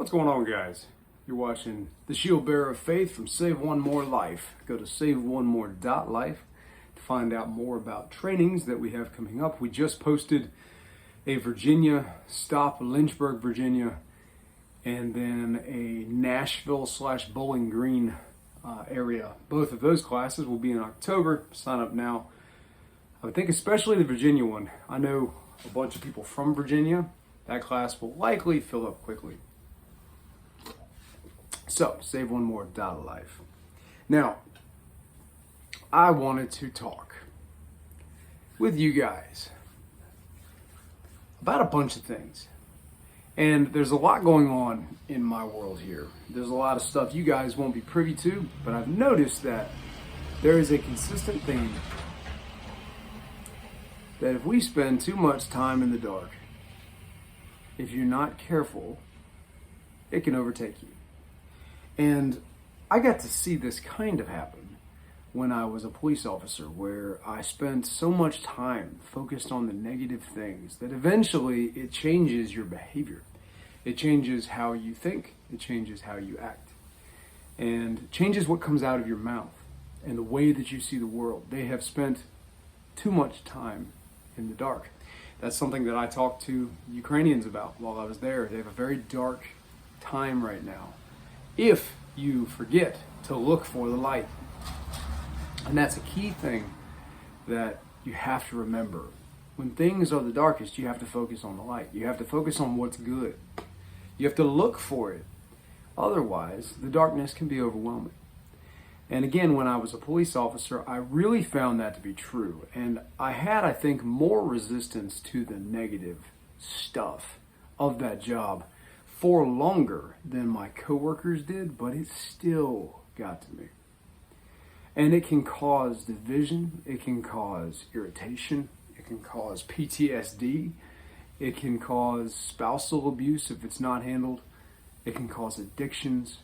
What's going on, guys? You're watching the Shieldbearer of Faith from Saveonemore.life. Go to Saveonemore.life to find out more about trainings that we have coming up. We just posted a Virginia stop, Lynchburg, Virginia, and then a Nashville/Bowling Green area. Both of those classes will be in October. Sign up now. I think especially the Virginia one. I know a bunch of people from Virginia. That class will likely fill up quickly. So, Saveonemore.life. Now, I wanted to talk with you guys about a bunch of things. And there's a lot going on in my world here. There's a lot of stuff you guys won't be privy to, but I've noticed that there is a consistent theme that if we spend too much time in the dark, if you're not careful, it can overtake you. And I got to see this kind of happen when I was a police officer, where I spent so much time focused on the negative things that eventually it changes your behavior. It changes how you think. It changes how you act. And changes what comes out of your mouth and the way that you see the world. They have spent too much time in the dark. That's something that I talked to Ukrainians about while I was there. They have a very dark time right now, if you forget to look for the light. And that's a key thing that you have to remember. When things are the darkest, you have to focus on the light. You have to focus on what's good. You have to look for it. Otherwise, the darkness can be overwhelming. And again, when I was a police officer, I really found that to be true. And I had, I think, more resistance to the negative stuff of that job for longer than my coworkers did, but it still got to me. And it can cause division, it can cause irritation, it can cause PTSD, it can cause spousal abuse if it's not handled, it can cause addictions.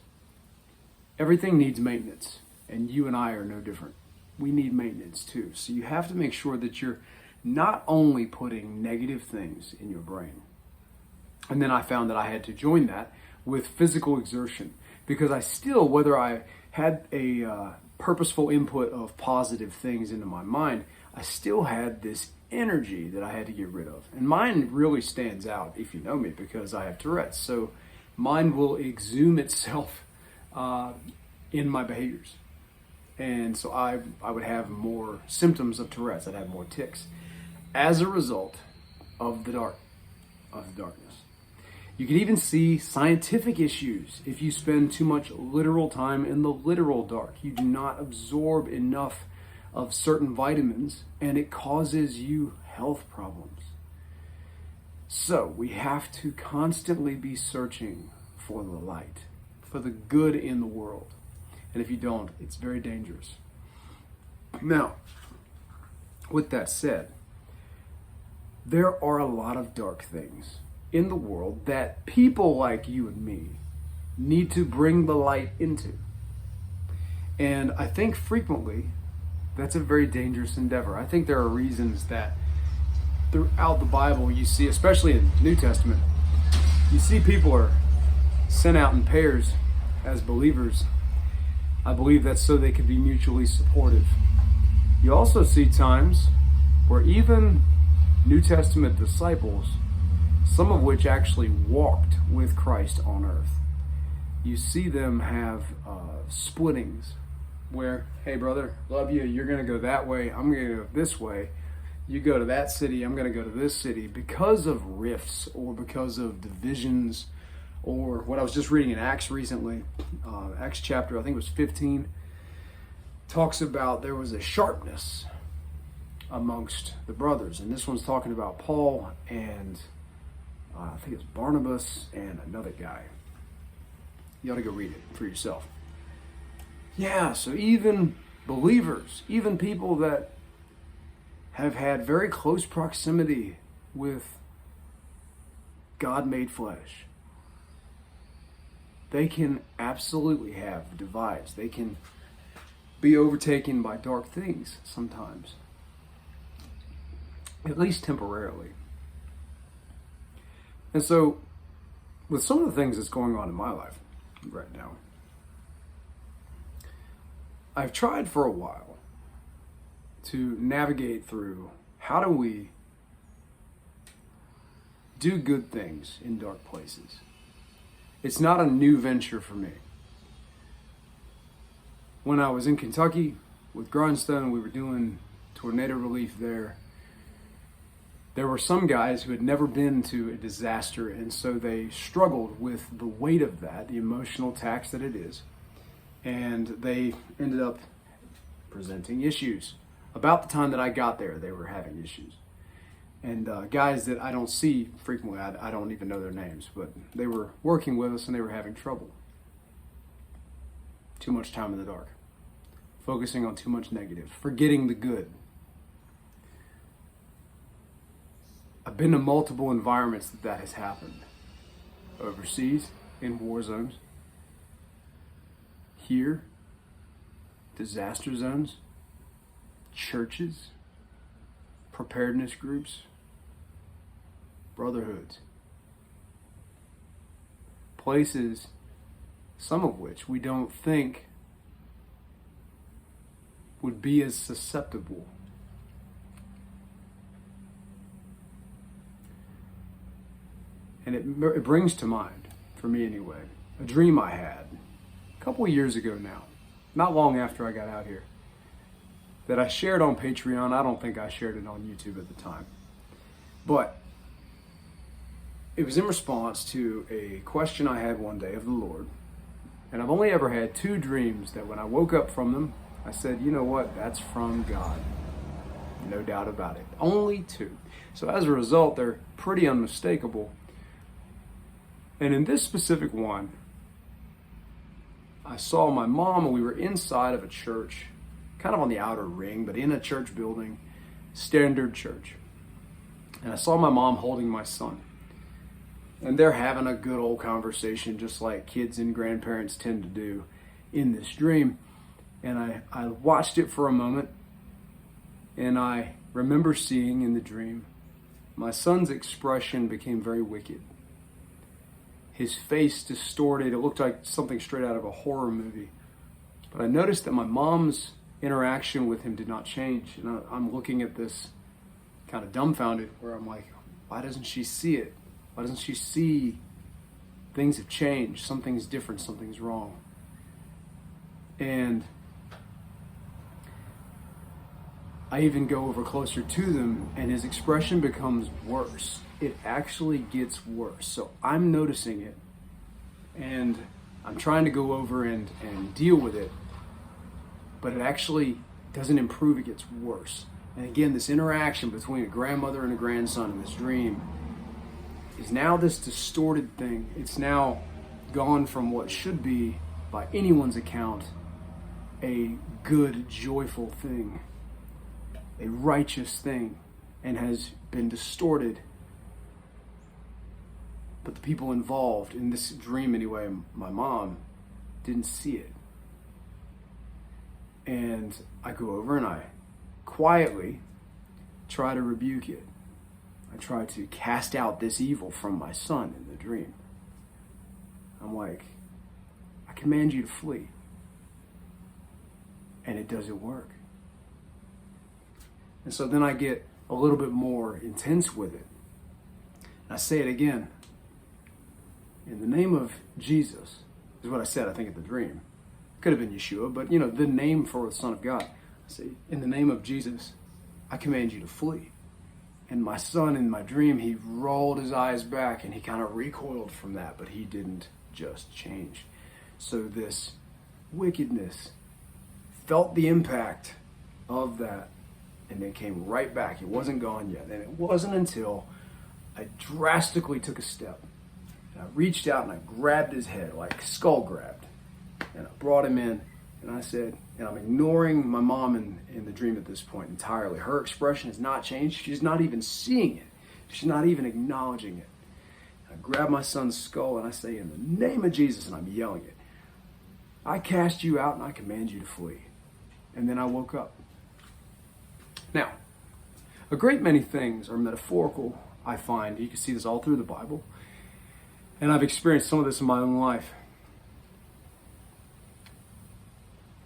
Everything needs maintenance, and you and I are no different. We need maintenance too. So you have to make sure that you're not only putting negative things in your brain. And then I found that I had to join that with physical exertion, because I still, whether I had a purposeful input of positive things into my mind, I still had this energy that I had to get rid of. And mine really stands out, if you know me, because I have Tourette's. So mine will exhume itself in my behaviors. And so I would have more symptoms of Tourette's. I'd have more tics as a result of the darkness. You can even see scientific issues if you spend too much literal time in the literal dark. You do not absorb enough of certain vitamins, and it causes you health problems. So we have to constantly be searching for the light, for the good in the world. And if you don't, it's very dangerous. Now, with that said, there are a lot of dark things in the world that people like you and me need to bring the light into. And I think frequently that's a very dangerous endeavor. I think there are reasons that throughout the Bible you see, especially in the New Testament, you see people are sent out in pairs as believers. I believe that's so they could be mutually supportive. You also see times where even New Testament disciples, some of which actually walked with Christ on earth, you see them have splittings where, hey brother, love you, you're going to go that way, I'm going to go this way, you go to that city, I'm going to go to this city, because of rifts or because of divisions. Or what I was just reading in Acts recently, Acts chapter, I think it was 15, talks about there was a sharpness amongst the brothers. And this one's talking about Paul and I think it's Barnabas and another guy. You ought to go read it for yourself. Yeah, so even believers, even people that have had very close proximity with God made flesh, they can absolutely have divides. They can be overtaken by dark things sometimes, at least temporarily. And so with some of the things that's going on in my life right now, I've tried for a while to navigate through how do we do good things in dark places. It's not a new venture for me. When I was in Kentucky with Grindstone, we were doing tornado relief there. There were some guys who had never been to a disaster, and so they struggled with the weight of that, the emotional tax that it is, and they ended up presenting issues. About the time that I got there, they were having issues. And guys that I don't see frequently, I don't even know their names, but they were working with us and they were having trouble. Too much time in the dark. Focusing on too much negative. Forgetting the good. I've been to multiple environments that has happened. Overseas, in war zones. Here, disaster zones. Churches. Preparedness groups. Brotherhoods. Places, some of which we don't think would be as susceptible. And it brings to mind, for me anyway, a dream I had a couple of years ago now, not long after I got out here, that I shared on Patreon. I don't think I shared it on YouTube at the time. But it was in response to a question I had one day of the Lord. And I've only ever had 2 dreams that when I woke up from them, I said, you know what, that's from God. No doubt about it. Only 2. So as a result, they're pretty unmistakable. And in this specific one, I saw my mom and we were inside of a church, kind of on the outer ring, but in a church building, standard church. And I saw my mom holding my son. And they're having a good old conversation, just like kids and grandparents tend to do in this dream. And I watched it for a moment, and I remember seeing in the dream, my son's expression became very wicked. His face distorted. It looked like something straight out of a horror movie. But I noticed that my mom's interaction with him did not change. And I'm looking at this kind of dumbfounded, where I'm like, why doesn't she see it? Why doesn't she see things have changed? Something's different, something's wrong. And I even go over closer to them and his expression becomes worse. It actually gets worse. So I'm noticing it and I'm trying to go over and deal with it, but it actually doesn't improve, it gets worse. And again, this interaction between a grandmother and a grandson in this dream is now this distorted thing. It's now gone from what should be, by anyone's account, a good, joyful thing, a righteous thing, and has been distorted. But the people involved in this dream anyway, my mom, didn't see it. And I go over and I quietly try to rebuke it. I try to cast out this evil from my son in the dream. I'm like, I command you to flee. And it doesn't work. And so then I get a little bit more intense with it. And I say it again. In the name of Jesus, is what I said, I think, at the dream. Could have been Yeshua, but the name for the Son of God. I say, in the name of Jesus, I command you to flee. And my son in my dream, he rolled his eyes back and he kind of recoiled from that, but he didn't just change. So this wickedness felt the impact of that and then came right back. It wasn't gone yet. And it wasn't until I drastically took a step. And I reached out and I grabbed his head, like skull grabbed. And I brought him in and I said, and I'm ignoring my mom in the dream at this point entirely. Her expression has not changed. She's not even seeing it. She's not even acknowledging it. I grab my son's skull and I say, in the name of Jesus, and I'm yelling it, I cast you out and I command you to flee. And then I woke up. Now, a great many things are metaphorical, I find. You can see this all through the Bible. And I've experienced some of this in my own life.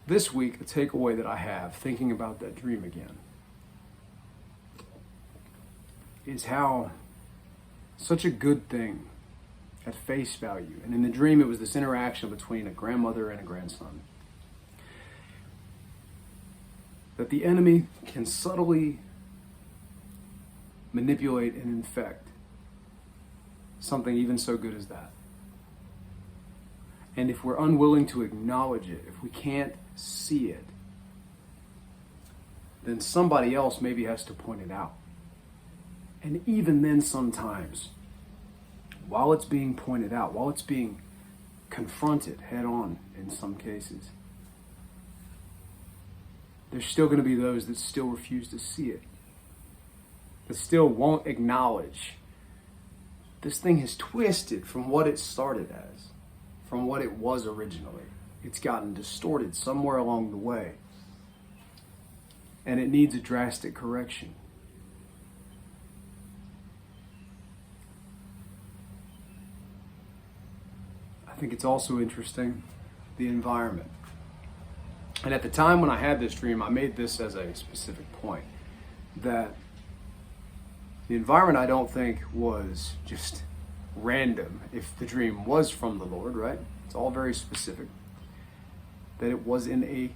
This week, the takeaway that I have, thinking about that dream again, is how such a good thing at face value. And in the dream, it was this interaction between a grandmother and a grandson. That the enemy can subtly manipulate and infect something even so good as that. And if we're unwilling to acknowledge it, if we can't see it, then somebody else maybe has to point it out. And even then sometimes, while it's being pointed out, while it's being confronted head on in some cases, there's still going to be those that still refuse to see it, that still won't acknowledge this thing has twisted from what it started as, from what it was originally. It's gotten distorted somewhere along the way, and it needs a drastic correction. I think it's also interesting, the environment. And at the time when I had this dream, I made this as a specific point, that the environment I don't think was just random if the dream was from the Lord, right? It's all very specific. That it was in a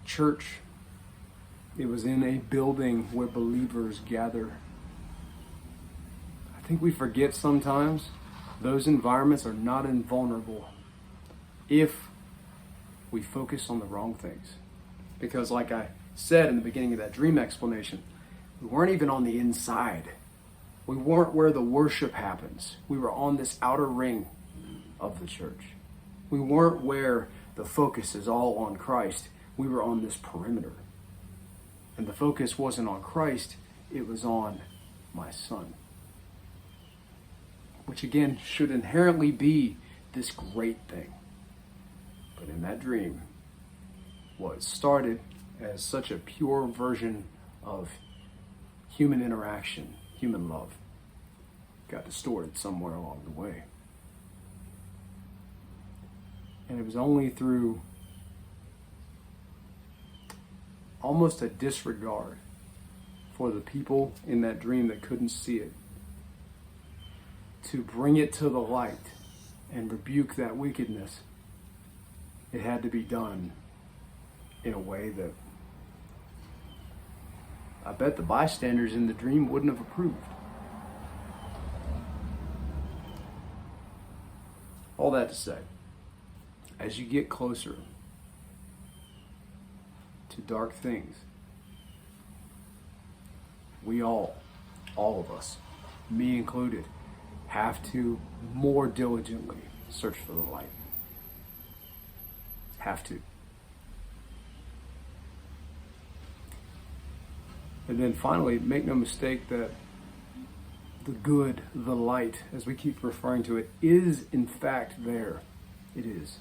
church. It was in a building where believers gather. I think we forget sometimes those environments are not invulnerable if we focus on the wrong things. Because like I said in the beginning of that dream explanation, we weren't even on the inside. We weren't where the worship happens. We were on this outer ring of the church. We weren't where the focus is all on Christ. We were on this perimeter. And the focus wasn't on Christ, it was on my son. Which again should inherently be this great thing. But in that dream, what started as such a pure version of human interaction, human love, got distorted somewhere along the way. And it was only through almost a disregard for the people in that dream that couldn't see it, to bring it to the light and rebuke that wickedness. It had to be done in a way that I bet the bystanders in the dream wouldn't have approved. All that to say, as you get closer to dark things, we all of us, me included, have to more diligently search for the light. Have to. And then finally, make no mistake that the good, the light, as we keep referring to it, is in fact there. It is.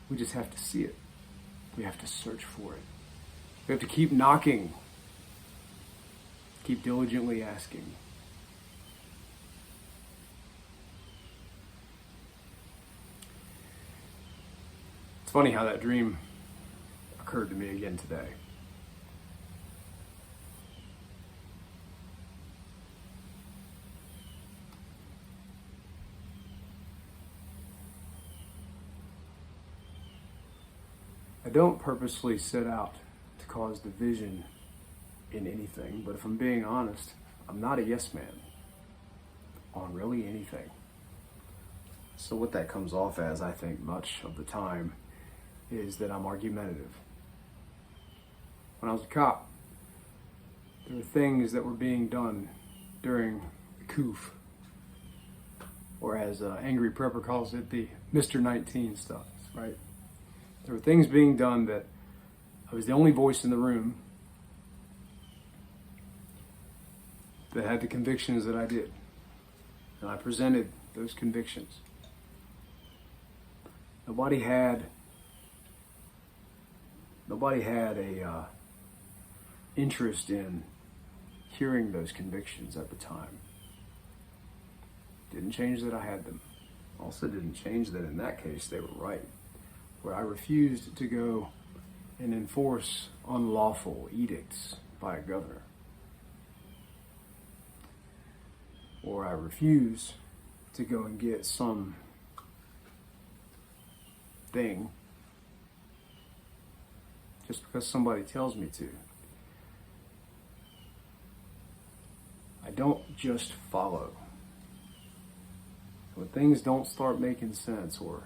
We just have to see it. We have to search for it. We have to keep knocking. Keep diligently asking. It's funny how that dream occurred to me again today. I don't purposely set out to cause division in anything, but if I'm being honest, I'm not a yes man on really anything. So what that comes off as, I think, much of the time, is that I'm argumentative. When I was a cop, there were things that were being done during the coof, or as Angry Prepper calls it, the Mr. 19 stuff, right? There were things being done that I was the only voice in the room that had the convictions that I did. And I presented those convictions. Nobody had a interest in hearing those convictions at the time. Didn't change that I had them. Also didn't change that in that case they were right. Where I refused to go and enforce unlawful edicts by a governor. Or I refuse to go and get some thing just because somebody tells me to. I don't just follow. When things don't start making sense, or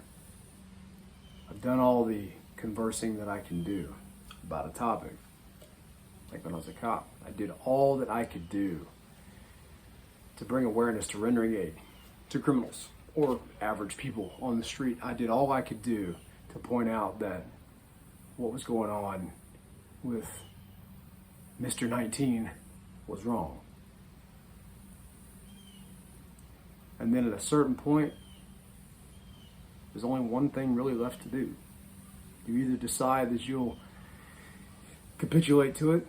I've done all the conversing that I can do about a topic, like when I was a cop, I did all that I could do to bring awareness to rendering aid to criminals or average people on the street. I did all I could do to point out that what was going on with Mr. 19 was wrong. And then at a certain point, there's only one thing really left to do. You either decide that you'll capitulate to it,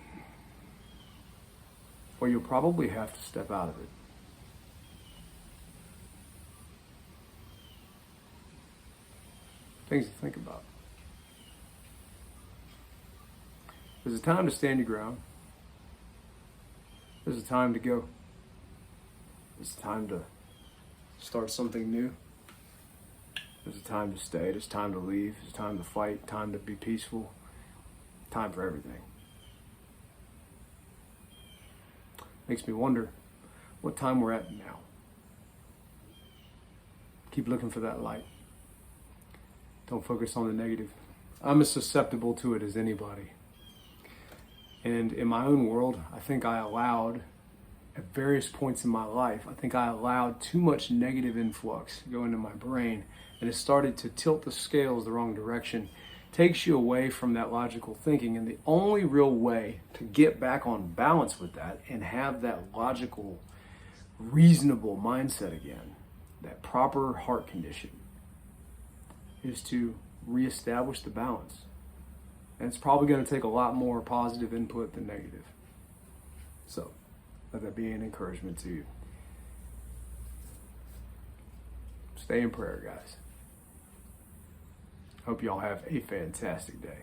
or you'll probably have to step out of it. Things to think about. There's a time to stand your ground. There's a time to go. There's a time to start something new. There's a time to stay. There's time to leave. There's time to fight. Time to be peaceful. Time for everything. Makes me wonder what time we're at now. Keep looking for that light. Don't focus on the negative. I'm as susceptible to it as anybody. And in my own world, I think I allowed, at various points in my life, I think I allowed too much negative influx to go into my brain, and it started to tilt the scales the wrong direction. Takes you away from that logical thinking, and the only real way to get back on balance with that and have that logical, reasonable mindset again, that proper heart condition, is to reestablish the balance. And it's probably going to take a lot more positive input than negative. So, let that be an encouragement to you. Stay in prayer, guys. Hope y'all have a fantastic day.